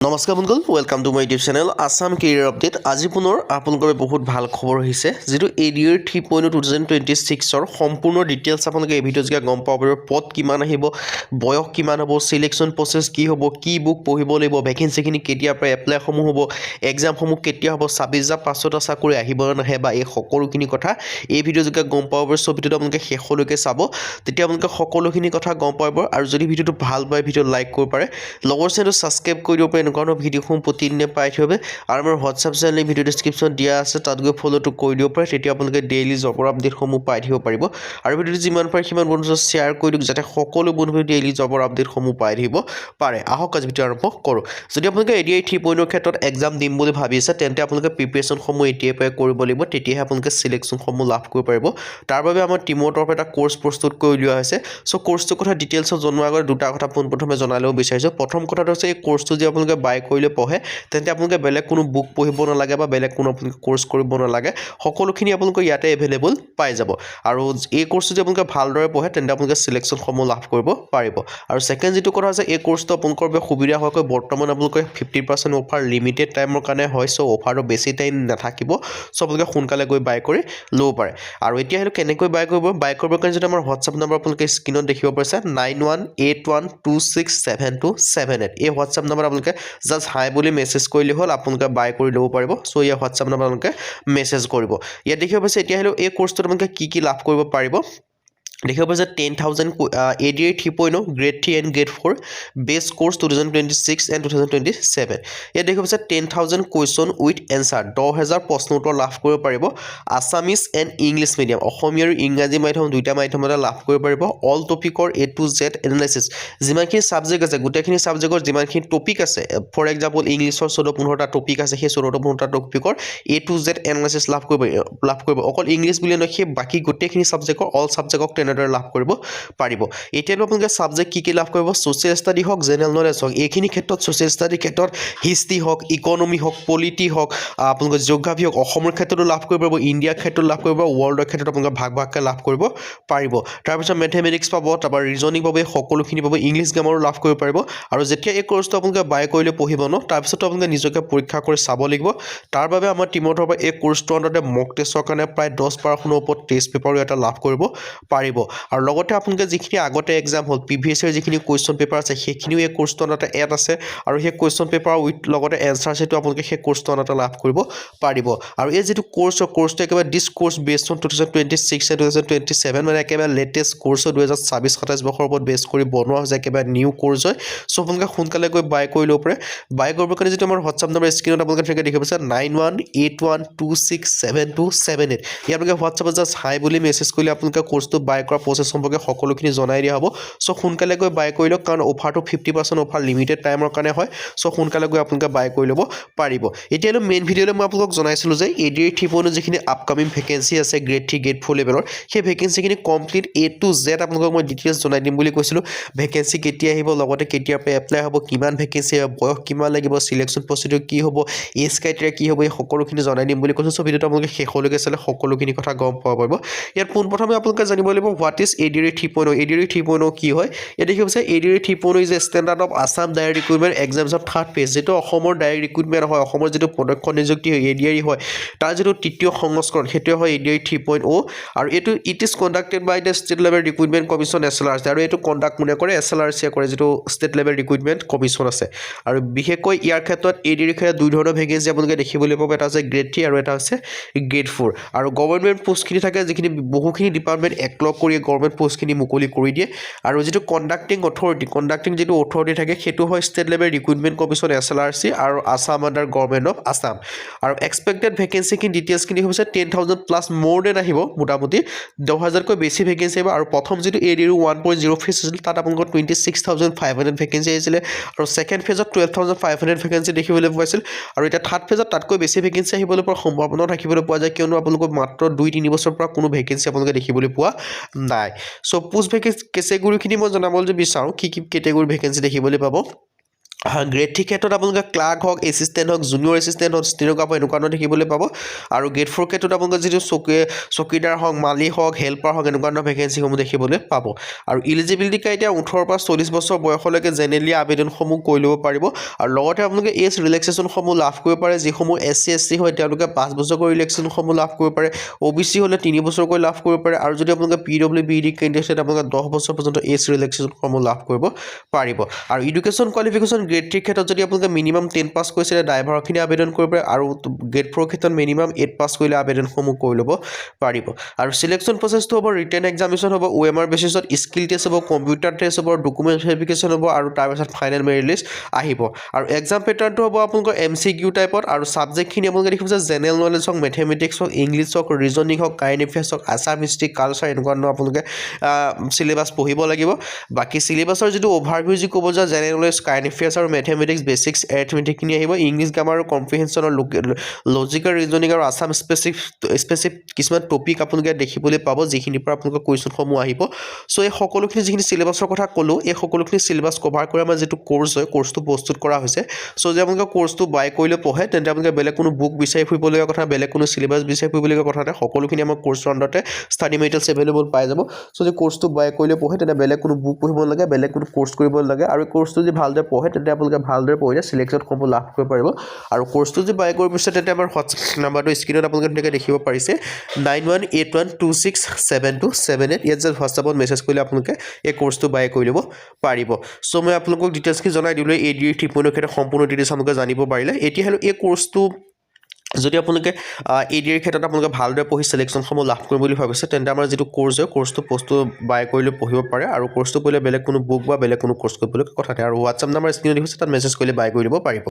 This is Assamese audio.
নমস্কাৰ বন্ধুসকল, welcome to my YouTube channel Assam career update. আজি পুনৰ আপোনালোকৰ বহুত ভাল খবৰ আহিছে, যিটো ADR 3.0 2026ৰ সম্পূৰ্ণ ডিটেইলছ আপোনালোকে এই ভিডিঅ' যোগে গম পাব পাৰিব। পদ কিমান আহিব, বয়স কিমান হ'ব, সিলেকশ্যন প্ৰচেছ কি হ'ব, কি বুক পঢ়িব লাগিব, ভেকেঞ্চিখিনি কেতিয়াৰ পৰা এপ্লাইসমূহ হ'ব, এক্সামসমূহ কেতিয়া হ'ব, 26,500টা চাকৰি আহিব নে নাহে বা এই সকলোখিনি কথা এই ভিডিঅ' যোগে গম পাব পাৰিব। সব ভিডিঅ'টো আপোনালোকে শেষলৈকে চাব, তেতিয়া আপোনালোকে সকলোখিনি কথা গম পাব। আৰু যদি ভিডিঅ'টো ভাল পায় ভিডিঅ' লাইক কৰিব পাৰে, লগৰ চেনেলটো ছাবস্ক্ৰাইব কৰি দিব পাৰে। এনেকুৱা ভিডিঅ'সমূহ প্ৰতিদিনে পাই থাকিব। আৰু আমাৰ হোৱাটছআপ চেনেল ভিডিঅ' ডেছক্ৰিপশ্যন দিয়া আছে, তাত গৈ ফ'ল'টো কৰি দিব পাৰে। তেতিয়া আপোনালোকে ডেইলি জবৰ আপডেটসমূহ পাই থাকিব পাৰিব। আৰু ভিডিঅ'টো যিমান পাৰে সিমান বন্ধু শ্বেয়াৰ কৰি দিয়ক, যাতে সকলো বন্ধুৱে ডেইলি জবৰ আপডেটসমূহ পাই থাকিব পাৰে। আহক আজি ভিডিঅ' আৰম্ভ কৰোঁ। যদি আপোনালোকে ADR 3.0 ক্ষেত্ৰত এক্সাম দিম বুলি ভাবি আছে, তেন্তে আপোনালোকে প্ৰিপেৰেশ্যনসমূহ এতিয়াৰ পৰাই কৰিব লাগিব, তেতিয়াহে আপোনালোকে চিলেকশ্যনসমূহ লাভ কৰিব পাৰিব। তাৰ বাবে আমাৰ টিমৰ তৰফৰ এটা কোৰ্চ প্ৰস্তুত কৰি উলিওৱা হৈছে। চ' কোৰ্চটোৰ কথা ডিটেইলছত জনোৱাৰ আগত দুটা কথা পোনপ্ৰথমে জনাই ল'ব বিচাৰিছোঁ। প্ৰথম কথাটো হৈছে, এই কোৰ্চটো যে আপোনালোকে বাই কৰিলে পঢ়ে, তেন্তে আপোনালোকে বেলেগ কোনো বুক পঢ়িব নালাগে বা বেলেগ কোনো আপোনালোকে কোৰ্চ কৰিব নালাগে। সকলোখিনি আপোনালোকে ইয়াতে এভেইলেবল পাই যাব। আৰু এই কোৰ্চটো যদি আপোনালোকে ভালদৰে পঢ়ে, তেন্তে আপোনালোকে চিলেকশ্যনসমূহ লাভ কৰিব পাৰিব। আৰু ছেকেণ্ড যিটো কথা আছে, এই কোৰ্চটো আপোনালোকৰ বাবে সুবিধা হোৱাকৈ বৰ্তমান আপোনালোকে 50% অফাৰ লিমিটেড টাইমৰ কাৰণে হয়। চ' অফাৰটো বেছি টাইম নাথাকিব। চ' আপোনালোকে সোনকালে গৈ বাই কৰি ল'ব পাৰে। আৰু এতিয়া সেইটো কেনেকৈ বাই কৰিব, বাই কৰিবৰ কাৰণে যদি আমাৰ হোৱাটছআপ নম্বৰ আপোনালোকে স্ক্ৰীণত দেখিব পাৰিছে, 9181267278, এই হোৱাটছআপ নম্বৰ আপোনালোকে জাষ্ট হাই বুলি মেছেজ কৰিলে হ'ল, আপোনালোকে বাই কৰি ল'ব পাৰিব। চ' ইয়াৰ হোৱাটছআপ নম্বৰ আপোনালোকে মেছেজ কৰিব। ইয়াত দেখিব পাইছে এতিয়া হ'লেও এই কোৰ্চটোত আপোনালোকে কি লাভ কৰিব পাৰিব। দেখিব পাইছে 10,000 ADR 3.0 গ্ৰেড 3 এণ্ড গ্ৰেড 4 বেছ কোৰ্চ 2026 এণ্ড 2027। ইয়াত দেখিব পাইছে 10,000 কুৱেশ্যন উইথ এনচাৰ, 10,000 প্ৰশ্ন উত্তৰ লাভ কৰিব পাৰিব। আছামিজ এণ্ড ইংলিছ মিডিয়াম, অসমীয়া আৰু ইংৰাজী মাধ্যম দুইটা মাধ্যমতে লাভ কৰিব পাৰিব। অল টপিকৰ A to Z এনালাইচিছ, যিমানখিনি ছাবজেক্ট আছে গোটেইখিনি ছাবজেক্টৰ যিমানখিনি টপিক আছে, ফৰ এক্সাম্পল ইংলিছৰ 14-15টা টপিক আছে, সেই 14-15টা টপিকৰ A to Z এনালাইচিছ লাভ কৰিব। অকল ইংলিছ বুলিয়ে নহয়, সেই বাকী গোটেইখিনি ছাবজেক্টৰ অল ছাবজেক্টক তেনেদৰে লাভ কৰিব পাৰিব। এতিয়ানো আপোনালোকে ছাবজেক্ট কি লাভ কৰিব, ছ'চিয়েল ষ্টাডি হওক, জেনেৰেল নলেজ হওক। এইখিনি ক্ষেত্ৰত ছ'চিয়েল ষ্টাডিৰ ক্ষেত্ৰত হিষ্ট্ৰী হওক, ইকনমি হওক, পলিটি হওক, আপোনালোকে জিঅ'গ্ৰাফী হওক, অসমৰ ক্ষেত্ৰতো লাভ কৰিব পাৰিব, ইণ্ডিয়াৰ ক্ষেত্ৰত লাভ কৰিব, ৱৰ্ল্ডৰ ক্ষেত্ৰত আপোনালোকে ভাগকৈ লাভ কৰিব পাৰিব। তাৰপিছত মেথমেটিক্স পাব, তাৰপৰা ৰিজনিং পাব, সকলোখিনি পাব। ইংলিছ গ্ৰামাৰো লাভ কৰিব পাৰিব। আৰু যেতিয়া এই কোৰ্চটো আপোনালোকে বাই কৰিলে পঢ়িব ন, তাৰপিছতো আপোনালোকে নিজকে পৰীক্ষা কৰি চাব লাগিব। তাৰ বাবে আমাৰ টিমৰ তৰফৰ পৰা এই কোৰ্চটোৰ আণ্ডাৰতে মক টেষ্টৰ কাৰণে প্ৰায় 10-12খনৰ ওপৰত টেষ্ট পেপাৰো এটা লাভ কৰিব পাৰিব। আৰু লগতে আপোনালোকে যিখিনি আগতে এক্সাম হ'ল, প্ৰিভিয়াছ ইয়াৰ যিখিনি কুৱেশ্যন পেপাৰ আছে, সেইখিনিও এই কোৰ্চটোৰ আণ্ডাৰতে এড আছে। আৰু সেই কুৱেশ্যন পেপাৰ উইথ লগতে এনচাৰ ছেটো আপোনালোকে সেই কোৰ্চটোৰ আণ্ডাৰতে লাভ কৰিব পাৰিব। আৰু এই যিটো কোৰ্চটো একেবাৰে দিছ কোৰ্চ বেছড অন 2026 এণ্ড 2027, মানে একেবাৰে লেটেষ্ট কোৰ্চ হয়। 2026-27 বৰ্ষৰ ওপৰত বেছ কৰি বনোৱা হৈছে, একেবাৰে নিউ কোৰ্চ হয়। চ' আপোনালোকে সোনকালে গৈ বাই কৰি ল'ব পাৰে। বাই কৰিবৰ কাৰণে যিটো আমাৰ হোৱাটছআপ নম্বৰ স্ক্ৰীণত আপোনালোকে তেনেকৈ দেখিব পাইছে, 9181267278, ইয়াত আপোনালোকে হোৱাটছআপত জাষ্ট হাই বুলি মেছেজ কৰিলে আপোনালোকে কোৰ্চটো বাই কৰা প্ৰচেছ সম্পৰ্কে সকলোখিনি জনাই দিয়া হ'ব। চ' সোনকালে গৈ বাই কৰি লওক, কাৰণ অফাৰটো 50% অফাৰ লিমিটেড টাইমৰ কাৰণে হয়। চ' সোনকালে গৈ আপোনালোকে বাই কৰি ল'ব পাৰিব। এতিয়ালৈ মেইন ভিডিঅ'লৈ মই আপোনালোকক জনাইছিলোঁ যে ADR 3.0 যিখিনি আপকামিং ভেকেঞ্চি আছে গ্ৰেড 3 গ্ৰেড 4 লেভেলৰ, সেই ভেকেঞ্চিখিনি কমপ্লিট A to Z আপোনালোকক মই ডিটেইলছ জনাই দিম বুলি কৈছিলোঁ। ভেকেঞ্চি কেতিয়া আহিব, লগতে কেতিয়াৰ পৰা এপ্লাই হ'ব, কিমান ভেকেঞ্চি আহিব, বয়স কিমান লাগিব, চিলেকশ্যন প্ৰচিডিউৰ কি হ'ব, এজ ক্ৰাইটেৰিয়া কি হ'ব, এই সকলোখিনি জনাই দিম বুলি কৈছোঁ। চ' ভিডিঅ'টো আপোনালোকে শেষলৈকে চালে সকলোখিনি কথা গম পাব পাৰিব। ইয়াত পোনপ্ৰথমে আপোনালোকে জানিব লাগিব হোৱাট ইজ ADR 3.0। ADR 3.0 কি হয়, ইয়াত দেখিব পাইছে ADR 3.0 is a standard of Assam direct recruitment এক্সামছৰ থাৰ্ড ফেজ। যিটো অসমৰ ডাইৰেক্ট ৰিক্ৰুটমেণ্ট হয়, অসমৰ যিটো প্ৰত্যক্ষ নিযুক্তি হয় ADR হয়, তাৰ যিটো তৃতীয় সংস্কৰণ, সেইটোৱে হয় ADR 3.0। আৰু এইটো it is conducted by the state level recruitment commission SLRC। আৰু এইটো কণ্ডাক্ট কোনে কৰে, SLRC কৰে, যিটো ষ্টেট লেভেল ৰিক্ৰুটমেণ্ট কমিশ্যন আছে। আৰু বিশেষকৈ ইয়াৰ ক্ষেত্ৰত ADR ক্ষেত্ৰত দুই ধৰণৰ ভেকেঞ্চি আপোনালোকে দেখিবলৈ পাব, এটা হৈছে গ্ৰেড 3 আৰু এটা হৈছে গ্ৰেড 4। আৰু গভৰ্ণমেণ্ট পোষ্টখিনি থাকে, যিখিনি বহুখিনি ডিপাৰ্টমেণ্ট একলগ কৰি গভৰ্ণমেণ্ট পোষ্টখিনি মুকলি কৰি দিয়ে। আৰু যিটো কণ্ডাক্টিং যিটো অথৰিটি থাকে, সেইটো হয় state level recruitment commission SLRC আৰু Assam under government of Assam. আৰু এক্সপেক্টেড ভেকেঞ্চিখিনি ডিটেইলছখিনি হৈছে 10,000+ মোৰ দেন আহিব, মোটামুটি 10,000কৈ বেছি ভেকেঞ্চি আহিব। আৰু প্ৰথম যিটো ADR 1.0 ফেজ আছিল, তাত আপোনালোকৰ 26,500 ভেকেঞ্চি আহিছিলে। আৰু ছেকেণ্ড ফেজত 12,500 ভেকেঞ্চি দেখিবলৈ পাইছিল। আৰু এতিয়া থাৰ্ড ফেজত তাতকৈ বেছি ভেকেঞ্চি আহিবলৈ পৰা সম্ভাৱনাও থাকিবলৈ পোৱা যায়, কিয়নো আপোনালোকৰ মাত্ৰ 2-3 বছৰৰ পৰা কোনো ভেকেঞ্চি আপোনালোকে দেখিবলৈ পোৱা নাই। চ' পোষ্ট ভেকেঞ্চি কেটেগৰীখিনি মই জনাবলৈ বিচাৰোঁ, কি কেটেগৰী ভেকেঞ্চি দেখিবলৈ পাব। গ্ৰেড 3 ক্ষেত্ৰত আপোনালোকে ক্লাৰ্ক হওক এছিষ্টেণ্ট হওক জুনিয়ৰ এছিষ্টেণ্ট হওক ষ্টেনোগ্ৰাফাৰ এনেকুৱা ধৰণৰ দেখিবলৈ পাব আৰু গ্ৰেড 4 ক্ষেত্ৰত আপোনালোকে যিটো চকীদাৰ হওক মালি হওক হেল্পাৰ হওক এনেকুৱা ধৰণৰ ভেকেঞ্চিসমূহ দেখিবলৈ পাব আৰু ইলিজিবিলিটি ক্ৰাইটেৰিয়া 18 পৰা 40 বছৰ বয়সলৈকে জেনেৰেলি আবেদনসমূহ কৰি ল'ব পাৰিব আৰু লগতে আপোনালোকে এজ ৰিলেক্সেশ্যনসমূহ লাভ কৰিব পাৰে যিসমূহ SC ST হয় তেওঁলোকে 5 বছৰকৈ ৰিলেক্সেশ্যনসমূহ লাভ কৰিব পাৰে OBC হ'লে 3 বছৰকৈ লাভ কৰিব পাৰে আৰু যদি আপোনালোকে PWBD কেণ্ডিডেট হয় আপোনালোকে 10 বছৰ পৰ্যন্ত এজ ৰিলেক্সেশ্যনসমূহ লাভ কৰিব পাৰিব আৰু এডুকেশ্যন কোৱালিফিকেশ্যন গ্ৰেড 3 ক্ষেত্ৰত যদি আপোনালোকে মিনিমাম 10 পাছ কৰিছিলে ড্ৰাইভাৰখিনি আবেদন কৰিব পাৰে আৰু গ্ৰেড 4 ক্ষেত্ৰত মিনিমাম 8 পাছ কৰিলে আবেদনসমূহ কৰি ল'ব পাৰিব আৰু সিলেকশ্যন প্ৰচেছটো হ'ব ৰিটেন এক্সামিনেশ্যন হ'ব OMR বেচিছত স্কিল টেষ্ট হ'ব কম্পিউটাৰ টেষ্ট হ'ব ডকুমেণ্ট ভেৰিফিকেশ্যন হ'ব আৰু তাৰপিছত ফাইনেল মেৰিট লিষ্ট আহিব আৰু এক্সাম পেটাৰ্ণটো হ'ব আপোনালোকৰ MCQ টাইপত আৰু ছাবজেক্টখিনি আপোনালোকে দেখিব যে জেনেৰেল নলেজ হওক মেথমেটিক্স হওক ইংলিছ হওক ৰিজনিং হওক কাৰেণ্ট এফেয়াৰ্ছ হওক আছাম হিষ্ট্ৰী কালচাৰ এনেকুৱা ধৰণৰ আপোনালোকে চিলেবাছ পঢ়িব লাগিব বাকী চিলেবাছৰ যিটো অভাৰভিউ যি ক'ব যে জেনেৰেল নলেজ কাৰেণ্ট এফেয়াৰ্ছ আৰু মেথমেটিক্স বেচিক্স এৰিথমেটিকখিনি আহিব ইংলিছ গ্ৰামাৰ আৰু কম্প্ৰিহেনশ্যনৰ লজিকেল ৰিজনিং আৰু আছাম স্পেচিফিক কিছুমান টপিক আপোনালোকে দেখিবলৈ পাব যিখিনিৰ পৰা আপোনালোকৰ কুৱেশ্যনসমূহ আহিব চ' এই সকলোখিনি যিখিনি চিলেবাছৰ কথা ক'লোঁ এই সকলোখিনি চিলেবাছ কভাৰ কৰি আমাৰ যিটো কোৰ্চ হয় কোৰ্চটো প্ৰস্তুত কৰা হৈছে চ' যদি আপোনালোকে কোৰ্চটো বাই কৰিলে পঢ়ে তেন্তে আপোনালোকে বেলেগ কোনো বুক বিচাৰি ফুৰিবলগীয়া কথা বেলেগ কোনো চিলেবাছ বিচাৰি ফুৰিবলগীয়া কথা নাই সকলোখিনি আমাৰ কোৰ্চৰ আণ্ডাৰতে ষ্টাডি মেটেৰিয়েলছ এভেইলেবল পাই যাব চ' যদি কোৰ্চটো বাই কৰিলে পঢ়ে তেন্তে বেলেগ কোনো বুক পঢ়িব নালাগে বেলেগ কোনো কোৰ্চ কৰিব নালাগে আৰু কোৰ্চটো যদি ভালদৰে পঢ়ে তেন্তে আপোনালোকে ভালদৰে পঢ়িলে চিলেকশ্যনসমূহ লাভ কৰিব পাৰিব আৰু কোৰ্চটো যদি বাই কৰিব বিচাৰে তেন্তে আমাৰ হোৱাটছএপ নাম্বাৰটো স্ক্ৰীণত আপোনালোকে ধুনীয়াকৈ দেখিব পাৰিছে 9181267278 ইয়াত যে হোৱাটছএপত মেছেজ কৰিলে আপোনালোকে এই কোৰ্চটো বাই কৰি ল'ব পাৰিব চ' মই আপোনালোকক ডিটেইলছখিনি জনাই দিলোঁ AD 3.0 ক্ষেত্ৰত সম্পূৰ্ণ ডিটেইলছ আপোনালোকে জানিব পাৰিলে এতিয়া হ'লে এই কোৰ্চটো যদি আপোনালোকে ADৰ ক্ষেত্ৰত আপোনালোকে ভালদৰে পঢ়ি চিলেকশ্যনসমূহ লাভ কৰিম বুলি ভাবিছে তেন্তে আমাৰ যিটো কোৰ্চ হয় কোৰ্চটো বাই কৰিলে পঢ়িব পাৰে আৰু কোৰ্চটো পঢ়িলে বেলেগ কোনো বুক বা বেলেগ কোনো কোৰ্চ কৰিবলৈ কথা নাই আৰু হোৱাটছএপ নাম্বাৰ স্ক্ৰীণত দেখিছে তাত মেছেজ কৰিলে বাই কৰি ল'ব পাৰিব